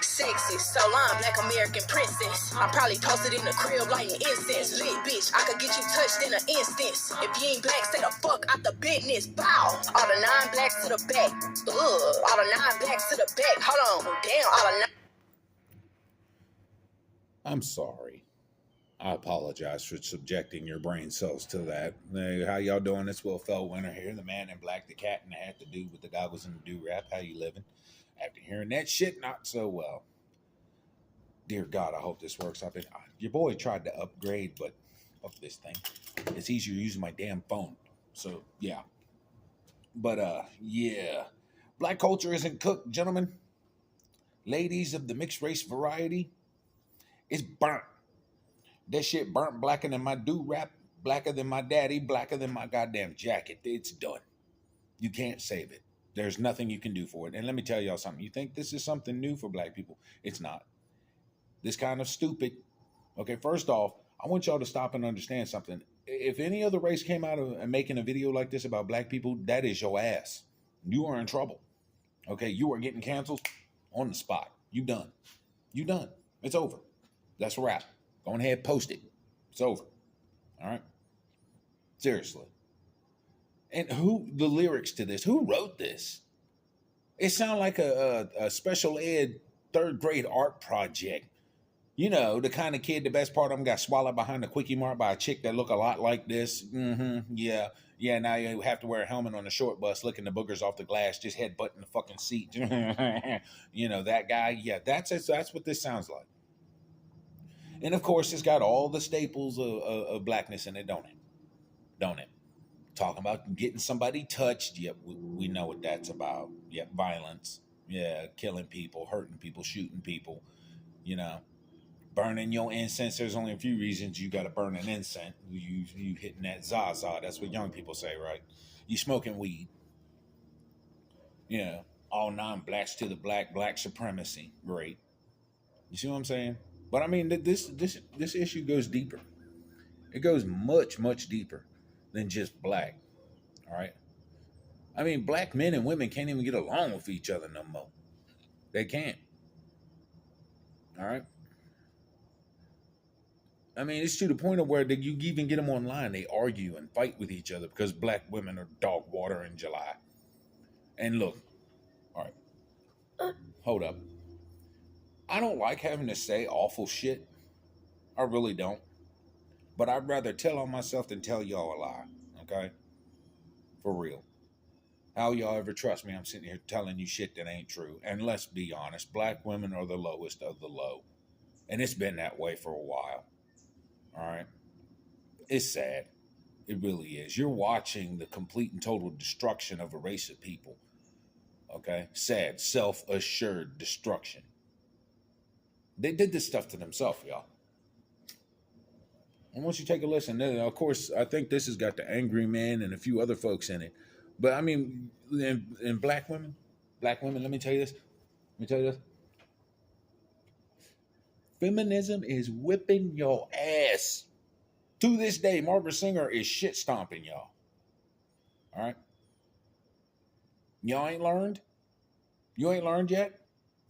Sexy, Salon, black American princess. I'm probably toasted in the crib like an incense. Lit bitch, I could get you touched in an instance. If you ain't black, stay the fuck out the business. Bow. All the 9 blacks to the back. Ugh. All the 9 blacks to the back. Hold on. Damn, all the 9. I'm sorry. I apologize for subjecting your brain cells to that. Hey, how y'all doing? It's Will Fellwinter here, the man in black, the cat in the hat, the dude with the goggles and the do-rap. How you living? After hearing that shit, not so well. Dear God, I hope this works. Your boy tried to upgrade, but fuck this thing. It's easier using my damn phone. So, yeah. But, yeah. Black culture isn't cooked, gentlemen. Ladies of the mixed race variety, it's burnt. That shit burnt blacker than my do-rap, blacker than my daddy, blacker than my goddamn jacket. It's done. You can't save it. There's nothing you can do for it. And let me tell y'all something. You think this is something new for black people? It's not. This kind of stupid. Okay, first off, I want y'all to stop and understand something. If any other race came out and making a video like this about black people, that is your ass. You are in trouble. Okay, you are getting canceled on the spot. You done. You done. It's over. That's a wrap. Go ahead, post it. It's over. All right? Seriously. And the lyrics to this, who wrote this? It sounds like a special ed 3rd grade art project. You know, the kind of kid, the best part of them got swallowed behind the Quickie Mart by a chick that look a lot like this. Yeah. Yeah, now you have to wear a helmet on the short bus, licking the boogers off the glass, just headbutting the fucking seat. You know, that guy. Yeah, that's what this sounds like. And of course, it's got all the staples of blackness in it, don't it? Don't it? Talking about getting somebody touched. Yep, we know what that's about. Yep, violence. Yeah, killing people, hurting people, shooting people. You know, burning your incense. There's only a few reasons you got to burn an incense. You hitting that Zaza. That's what young people say, right? You smoking weed. Yeah, all 9 blacks to the black supremacy. Great. You see what I'm saying? But I mean, this issue goes deeper. It goes much, much deeper than just black. All right. I mean, black men and women can't even get along with each other no more. They can't. All right. I mean, it's to the point of where you even get them online. They argue and fight with each other because black women are dog water in July. And look, all right, hold up. I don't like having to say awful shit. I really don't. But I'd rather tell on myself than tell y'all a lie. Okay? For real. How y'all ever trust me? I'm sitting here telling you shit that ain't true. And let's be honest, black women are the lowest of the low. And it's been that way for a while. All right? It's sad. It really is. You're watching the complete and total destruction of a race of people. Okay? Sad. Self-assured destruction. They did this stuff to themselves, y'all. And once you take a listen, then of course, I think this has got the Angry Man and a few other folks in it. But I mean, in black women, let me tell you this. Feminism is whipping your ass. To this day, Margaret Singer is shit stomping y'all. All right? Y'all ain't learned? You ain't learned yet?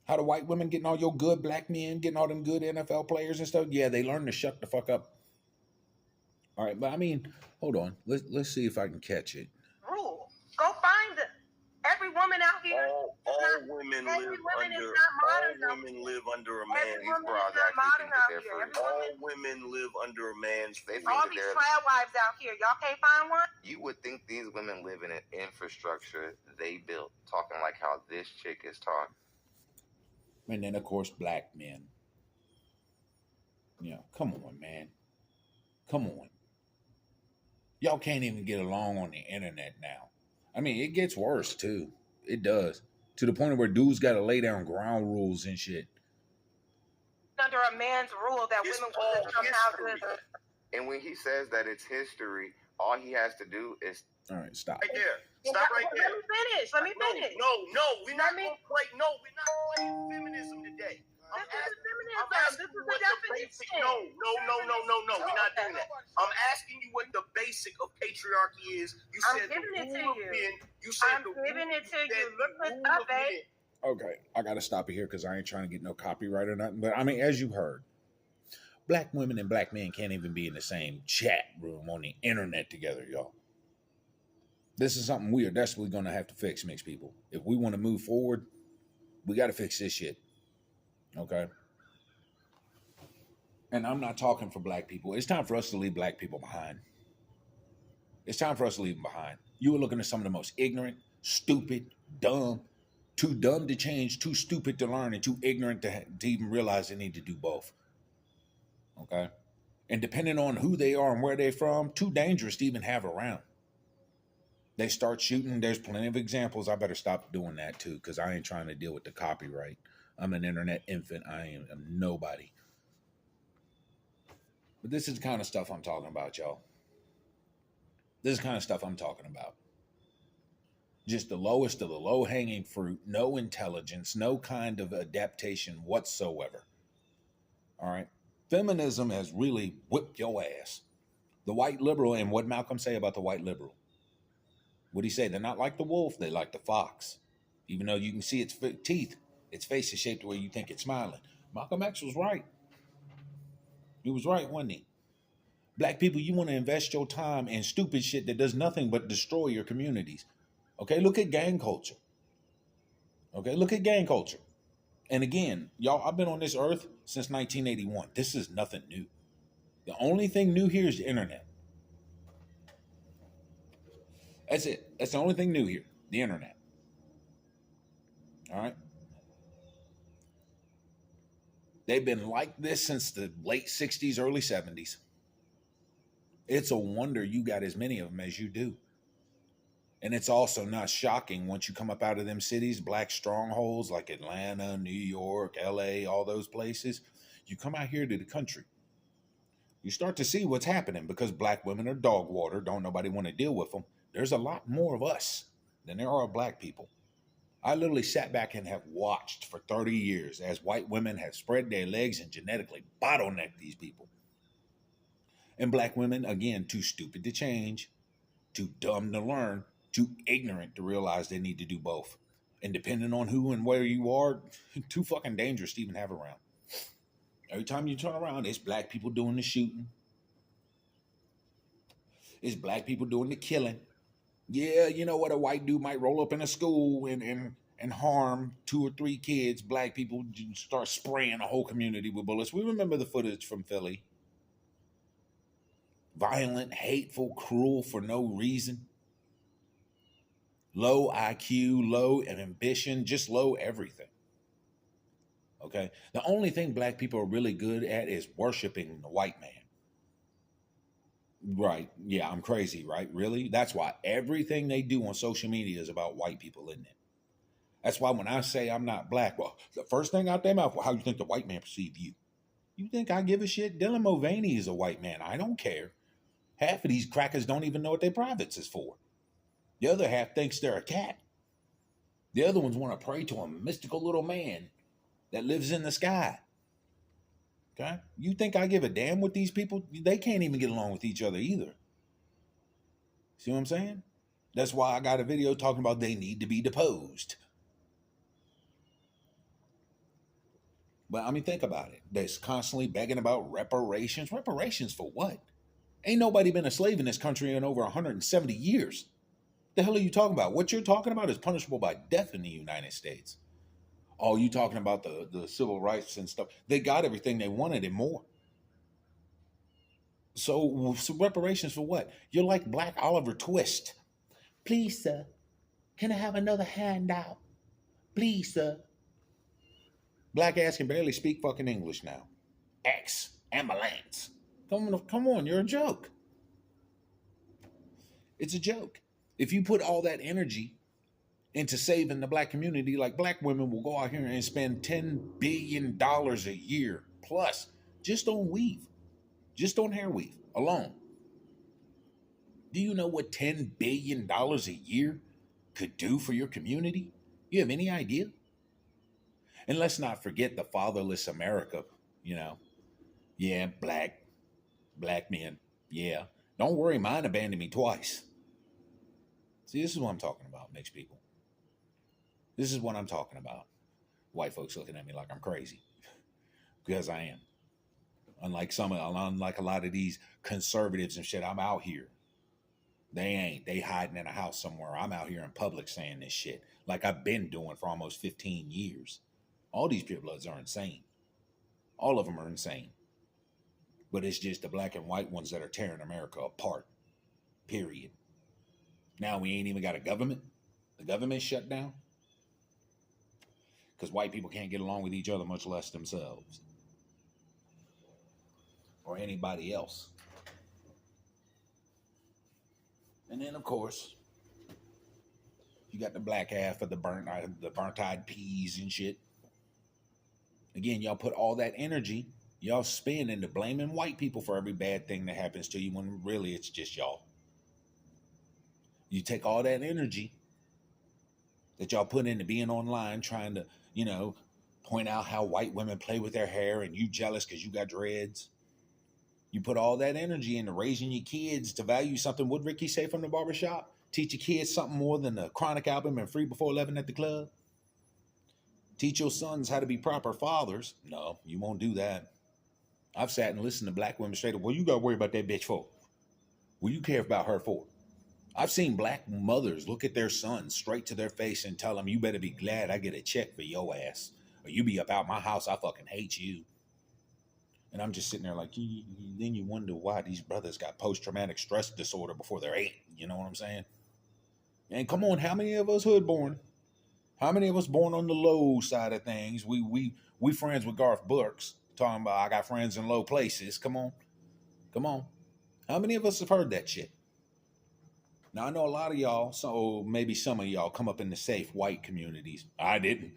How the white women getting all your good black men, getting all them good NFL players and stuff? Yeah, they learned to shut the fuck up. All right, but I mean, hold on. Let's see if I can catch it. Rule. Go find every woman out here. All women live under a man. These bras actually think that they're free. All women live under a man's. They think all these trad wives out here. Y'all can't find one? You would think these women live in an infrastructure they built, talking like how this chick is talking. And then, of course, black men. You know, come on, man. Come on. Y'all can't even get along on the internet now. I mean, it gets worse, too. It does. To the point where dudes got to lay down ground rules and shit. Under a man's rule that women will come out. And when he says that it's history, all he has to do is... All right, stop. Right there. Stop right there. Let me finish. No, we're not going to play... No, we're not playing feminism today. This is the definition. No. We're not doing that. I'm asking you what the basic of patriarchy is. You said I'm giving it to you. You said I'm giving it to you. Look this up, babe. Okay, I got to stop it here because I ain't trying to get no copyright or nothing. But I mean, as you heard, black women and black men can't even be in the same chat room on the internet together, y'all. This is something we are desperately going to have to fix, mixed people. If we want to move forward, we got to fix this shit. Okay? And I'm not talking for black people. It's time for us to leave black people behind. It's time for us to leave them behind. You are looking at some of the most ignorant, stupid, dumb, too dumb to change, too stupid to learn, and too ignorant to even realize they need to do both. Okay? And depending on who they are and where they're from, too dangerous to even have around. They start shooting. There's plenty of examples. I better stop doing that too, because I ain't trying to deal with the copyright. I'm an internet infant. I am nobody. But this is the kind of stuff I'm talking about, y'all. This is the kind of stuff I'm talking about. Just the lowest of the low-hanging fruit, no intelligence, no kind of adaptation whatsoever. All right? Feminism has really whipped your ass. The white liberal, and what Malcolm say about the white liberal? What'd he say? They're not like the wolf, they like the fox. Even though you can see its teeth, its face is shaped the way you think it's smiling. Malcolm X was right. He was right, wasn't he? Black people, you want to invest your time in stupid shit that does nothing but destroy your communities. Okay, look at gang culture. Okay, look at gang culture. And again, y'all, I've been on this earth since 1981. This is nothing new. The only thing new here is the internet. That's it. That's the only thing new here, the internet. All right? They've been like this since the late 60s, early 70s. It's a wonder you got as many of them as you do. And it's also not shocking once you come up out of them cities, black strongholds like Atlanta, New York, LA, all those places. You come out here to the country. You start to see what's happening because black women are dog water. Don't nobody want to deal with them. There's a lot more of us than there are black people. I literally sat back and have watched for 30 years as white women have spread their legs and genetically bottlenecked these people. And black women, again, too stupid to change, too dumb to learn, too ignorant to realize they need to do both. And depending on who and where you are, too fucking dangerous to even have around. Every time you turn around, it's black people doing the shooting. It's black people doing the killing. Yeah, you know what? A white dude might roll up in a school and harm 2 or 3 kids. Black people start spraying a whole community with bullets. We remember the footage from Philly. Violent, hateful, cruel for no reason. Low IQ, low ambition, just low everything. Okay? The only thing black people are really good at is worshiping the white man. Right. Yeah, I'm crazy, right? Really? That's why everything they do on social media is about white people, isn't it? That's why when I say I'm not black, well, the first thing out their mouth, well, how you think the white man perceive you? You think I give a shit? Dylan Mulvaney is a white man. I don't care. Half of these crackers don't even know what their privates is for. The other half thinks they're a cat. The other ones want to pray to a mystical little man that lives in the sky. Okay? You think I give a damn with these people? They can't even get along with each other either. See what I'm saying? That's why I got a video talking about they need to be deposed. But I mean, think about it. They're constantly begging about reparations. Reparations for what? Ain't nobody been a slave in this country in over 170 years. The hell are you talking about? What you're talking about is punishable by death in the United States. Oh, you talking about the civil rights and stuff. They got everything they wanted and more. So reparations for what? You're like Black Oliver Twist. Please, sir, can I have another handout? Please, sir. Black ass can barely speak fucking English now. X, ambulance. Come on, you're a joke. It's a joke. If you put all that energy into saving the black community, like black women will go out here and spend $10 billion a year plus just on weave, just on hair weave alone. Do you know what $10 billion a year could do for your community? You have any idea? And let's not forget the fatherless America, you know. Yeah, black men. Yeah. Don't worry, mine abandoned me twice. See, this is what I'm talking about, mixed people. This is what I'm talking about. White folks looking at me like I'm crazy because I am. Unlike a lot of these conservatives and shit, I'm out here. They ain't. They hiding in a house somewhere. I'm out here in public saying this shit like I've been doing for almost 15 years. All these pure bloods are insane. All of them are insane. But it's just the black and white ones that are tearing America apart. Period. Now we ain't even got a government. The government's shut down. Because white people can't get along with each other, much less themselves. Or anybody else. And then, of course, you got the black half of the burnt-eyed peas and shit. Again, y'all put all that energy, y'all spend into blaming white people for every bad thing that happens to you when really it's just y'all. You take all that energy that y'all put into being online trying to, point out how white women play with their hair and you jealous because you got dreads. You put all that energy into raising your kids to value something. What'd Ricky say from the barbershop? Teach your kids something more than the Chronic album and Free Before 11 at the club. Teach your sons how to be proper fathers. No, you won't do that. I've sat and listened to black women straight up. Well, you got to worry about that bitch for. Well, you care about her for. I've seen black mothers look at their sons straight to their face and tell them, you better be glad I get a check for your ass. Or you be up out my house, I fucking hate you. And I'm just sitting there like, then you wonder why these brothers got post-traumatic stress disorder before they're 8. You know what I'm saying? And come on, how many of us hood born? How many of us born on the low side of things? We friends with Garth Brooks talking about I got friends in low places. Come on. How many of us have heard that shit? Now I know a lot of y'all, so maybe some of y'all come up in the safe white communities. I didn't.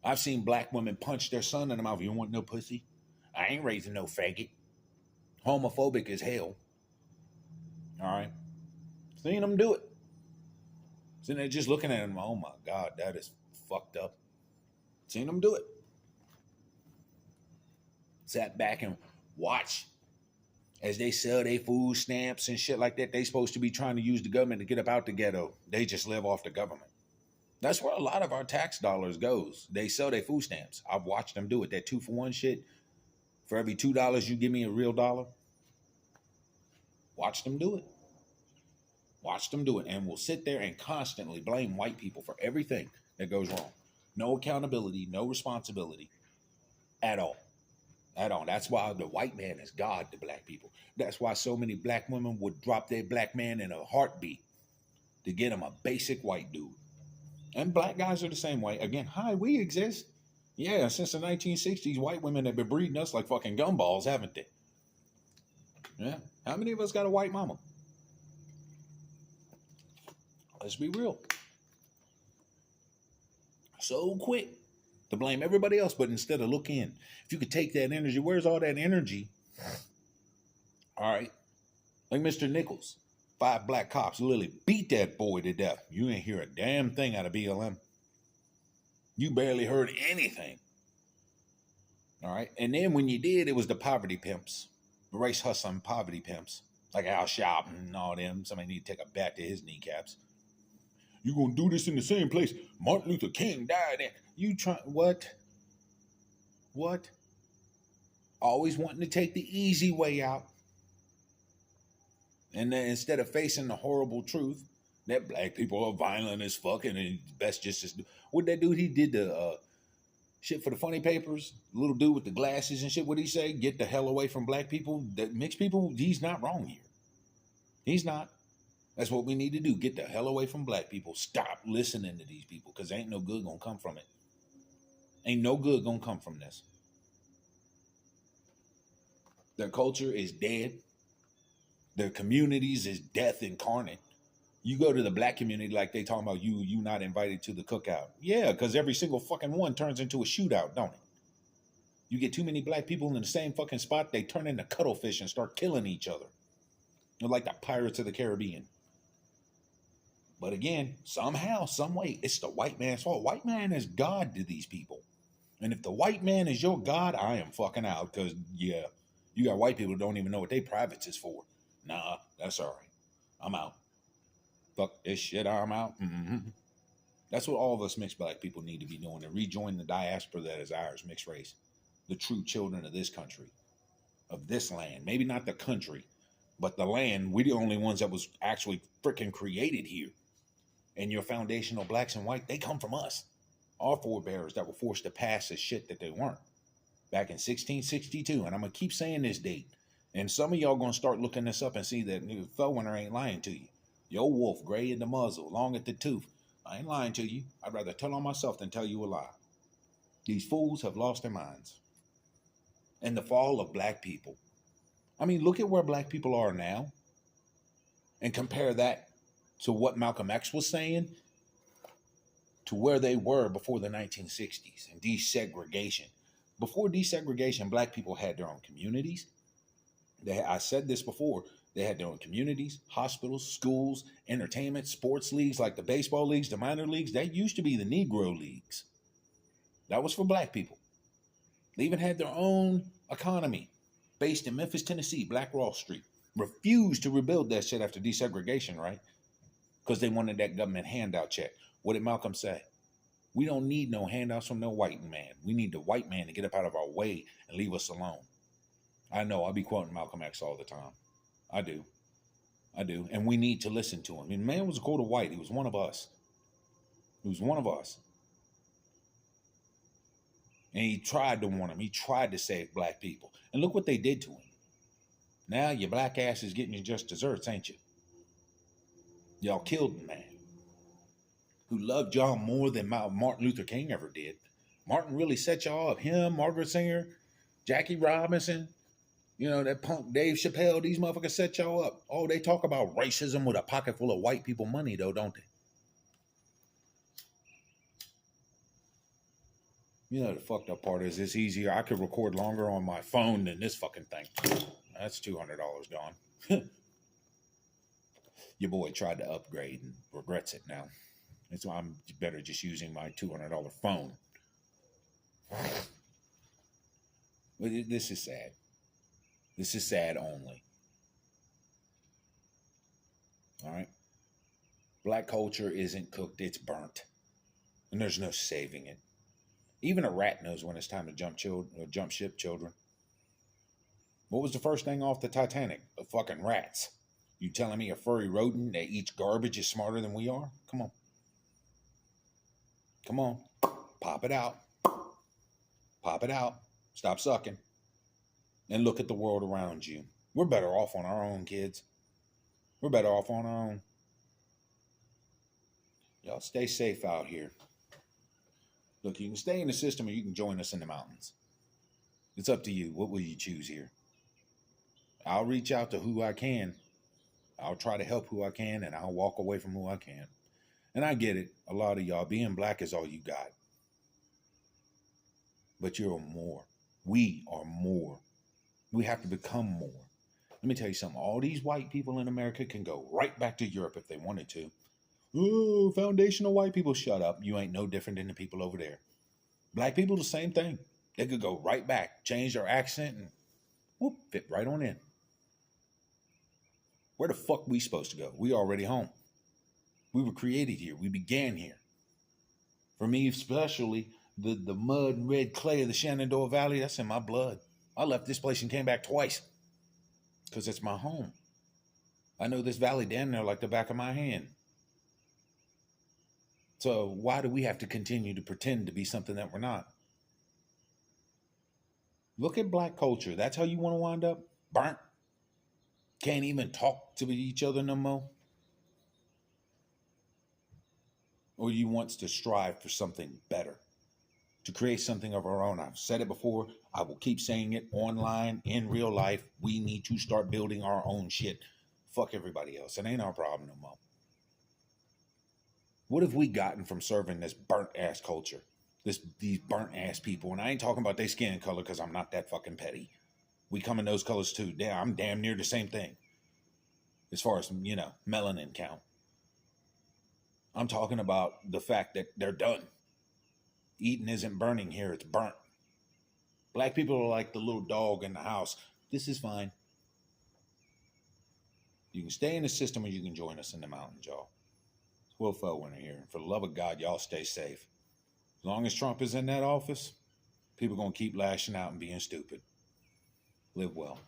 I've seen black women punch their son in the mouth. You don't want no pussy? I ain't raising no faggot. Homophobic as hell. All right. Seen them do it. Sitting there just looking at them. Oh my God, that is fucked up. Seen them do it. Sat back and watched as they sell their food stamps and shit like that. They supposed to be trying to use the government to get up out the ghetto. They just live off the government. That's where a lot of our tax dollars goes. They sell their food stamps. I've watched them do it. That 2-for-1 shit. For every $2, you give me a real dollar. Watch them do it. And we'll sit there and constantly blame white people for everything that goes wrong. No accountability, no responsibility at all. That's why the white man is God to black people. That's why so many black women would drop their black man in a heartbeat to get him a basic white dude. And black guys are the same way. Again, we exist. Yeah, since the 1960s, white women have been breeding us like fucking gumballs, haven't they? Yeah. How many of us got a white mama? Let's be real. So quick to blame everybody else, but instead of look in. If you could take that energy, where's all that energy? All right. Like Mr. Nichols. 5 black cops literally beat that boy to death. You ain't hear a damn thing out of BLM. You barely heard anything. All right. And then when you did, it was the poverty pimps, the race hustling poverty pimps, like Al Sharpton and all them. Somebody need to take a bat to his kneecaps. You gonna do this in the same place Martin Luther King died in? You try what? Always wanting to take the easy way out. And then instead of facing the horrible truth that black people are violent as fuck and best just what that dude, he did the shit for the funny papers, little dude with the glasses and shit. What'd he say? Get the hell away from black people, that mixed people. He's not wrong here. He's not. That's what we need to do. Get the hell away from black people. Stop listening to these people because ain't no good gonna come from it. Ain't no good gonna come from this. Their culture is dead. Their communities is death incarnate. You go to the black community like they talking about you not invited to the cookout. Yeah, because every single fucking one turns into a shootout, don't it? You get too many black people in the same fucking spot, they turn into cuttlefish and start killing each other. They're like the Pirates of the Caribbean. But again, somehow, some way, it's the white man's fault. White man is God to these people. And if the white man is your God, I am fucking out. Because, yeah, you got white people who don't even know what they privates is for. Nah, that's all right. I'm out. Fuck this shit, I'm out. Mm-hmm. That's what all of us mixed black people need to be doing, and rejoin the diaspora that is ours, mixed race, the true children of this country, of this land. Maybe not the country, but the land. We're the only ones that was actually freaking created here. And your foundational blacks and white, they come from us. Our forebears that were forced to pass the shit that they weren't back in 1662. And I'm going to keep saying this date. And some of y'all going to start looking this up and see that Fellwinter ain't lying to you. Your wolf, gray in the muzzle, long at the tooth. I ain't lying to you. I'd rather tell on myself than tell you a lie. These fools have lost their minds. And the fall of black people. I mean, look at where black people are now. And compare that to what Malcolm X was saying to where they were before the 1960s and desegregation. Before desegregation, black people had their own communities. I said this before. They had their own communities, hospitals, schools, entertainment, sports leagues like the baseball leagues, the minor leagues. That used to be the Negro leagues. That was for black people. They even had their own economy based in Memphis, Tennessee, Black Wall Street. Refused to rebuild that shit after desegregation, right? Because they wanted that government handout check. What did Malcolm say? We don't need no handouts from no white man. We need the white man to get up out of our way and leave us alone. I know, I'll be quoting Malcolm X all the time. I do. And we need to listen to him. I mean, man was a quarter white. He was one of us. He was one of us. And he tried to warn him. He tried to save black people. And look what they did to him. Now your black ass is getting your just desserts, ain't you? Y'all killed the man who loved y'all more than Martin Luther King ever did. Martin really set y'all up. Him, Margaret Sanger, Jackie Robinson, that punk Dave Chappelle, these motherfuckers set y'all up. Oh, they talk about racism with a pocket full of white people money, though, don't they? The fucked up part is it's easier. I could record longer on my phone than this fucking thing. That's $200 gone. Your boy tried to upgrade and regrets it now. That's why I'm better just using my $200 phone. But this is sad. This is sad only. All right? Black culture isn't cooked, it's burnt. And there's no saving it. Even a rat knows when it's time to jump ship, children. What was the first thing off the Titanic? The fucking rats. You telling me a furry rodent that eats garbage is smarter than we are? Come on. Come on. Pop it out. Pop it out. Stop sucking. And look at the world around you. We're better off on our own, kids. We're better off on our own. Y'all stay safe out here. Look, you can stay in the system or you can join us in the mountains. It's up to you. What will you choose here? I'll reach out to who I can. I'll try to help who I can, and I'll walk away from who I can. And I get it. A lot of y'all, being black is all you got. But you're more. We are more. We have to become more. Let me tell you something. All these white people in America can go right back to Europe if they wanted to. Oh, foundational white people, shut up. You ain't no different than the people over there. Black people, the same thing. They could go right back, change their accent, and whoop, fit right on in. Where the fuck we supposed to go? We already home. We were created here. We began here. For me, especially, the mud and red clay of the Shenandoah Valley, that's in my blood. I left this place and came back twice because it's my home. I know this valley down there like the back of my hand. So why do we have to continue to pretend to be something that we're not? Look at black culture. That's how you want to wind up? Burnt? Can't even talk to each other no more? Or you want to strive for something better? To create something of our own. I've said it before. I will keep saying it online, in real life. We need to start building our own shit. Fuck everybody else. It ain't our problem no more. What have we gotten from serving this burnt ass culture? These burnt ass people. And I ain't talking about their skin color because I'm not that fucking petty. We come in those colors too. I'm damn near the same thing. As far as, melanin count. I'm talking about the fact that they're done. Eating isn't burning here, it's burnt. Black people are like the little dog in the house. This is fine. You can stay in the system or you can join us in the mountains, y'all. Will Feldwinter here. For the love of God, y'all stay safe. As long as Trump is in that office, people are going to keep lashing out and being stupid. Live well.